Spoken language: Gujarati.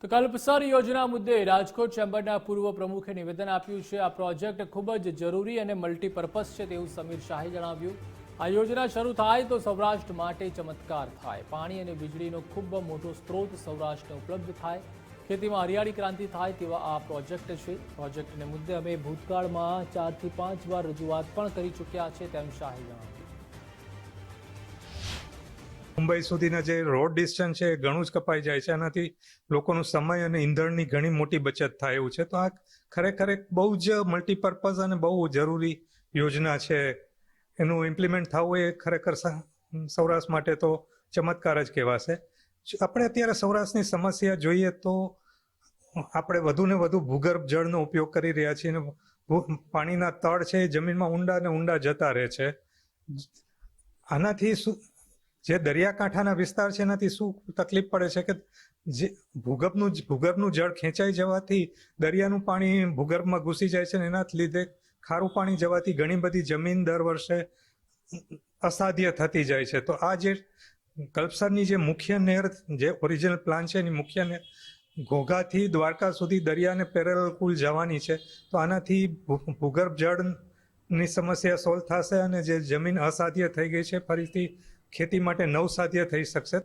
તો કલ્પસર યોજના મુદ્દે રાજકોટ ચેમ્બરના પૂર્વ પ્રમુખે નિવેદન આપ્યું છે। આ પ્રોજેક્ટ ખૂબ જ જરૂરી અને મલ્ટીપર્પઝ છે તેવું સમીર શાહે જણાવ્યું। આ યોજના શરૂ થાય તો સૌરાષ્ટ્ર માટે ચમત્કાર થાય। પાણી અને વીજળીનો ખૂબ મોટો સ્ત્રોત સૌરાષ્ટ્રને ઉપલબ્ધ થાય। ખેતીમાં હરિયાળી ક્રાંતિ થાય તેવા આ પ્રોજેક્ટ છે। પ્રોજેક્ટને મુદ્દે અમે ભૂતકાળમાં 4 થી 5 વાર રજૂઆત પણ કરી ચૂક્યા છે તેમ શાહે જણાવ્યું। મુંબઈ સુધીના જે રોડ ડિસ્ટન્સ છે એ ઘણું જ કપાઈ જાય છે। આનાથી લોકોનો સમય અને ઈંધણની ઘણી મોટી બચત થાય એવું છે। તો આ ખરેખર એક બહુ જ મલ્ટીપર્પઝ અને બહુ જરૂરી યોજના છે। એનું ઇમ્પ્લિમેન્ટ થવું એ ખરેખર સૌરાષ્ટ્ર માટે તો ચમત્કાર જ કહેવાશે। આપણે અત્યારે સૌરાષ્ટ્રની સમસ્યા જોઈએ તો આપણે વધુ ને વધુ ભૂગર્ભ જળનો ઉપયોગ કરી રહ્યા છીએ અને પાણીના તળ છે એ જમીનમાં ઊંડા ને ઊંડા જતા રહે છે। આનાથી શું જે દરિયાકાંઠાના વિસ્તાર છે એનાથી શું તકલીફ પડે છે કે જે ભૂગર્ભનું જળ ખેંચાઈ જવાથી દરિયાનું પાણી ભૂગર્ભમાં ઘૂસી જાય છે અને એના લીધે ખારું પાણી જવાથી ઘણી બધી જમીન દર વર્ષે અસાધ્ય થતી જાય છે। તો આ જે કલ્પસરની જે મુખ્ય નહેર જે ઓરિજિનલ પ્લાન છે એની મુખ્ય નહેર ઘોઘાથી દ્વારકા સુધી દરિયાને પેરેલલ પુલ જવાની છે। તો આનાથી ભૂગર્ભ જળની સમસ્યા સોલ્વ થશે અને જે જમીન અસાધ્ય થઈ ગઈ છે ફરીથી ખેતી માટે નવસાધ્ય થઈ શકશે।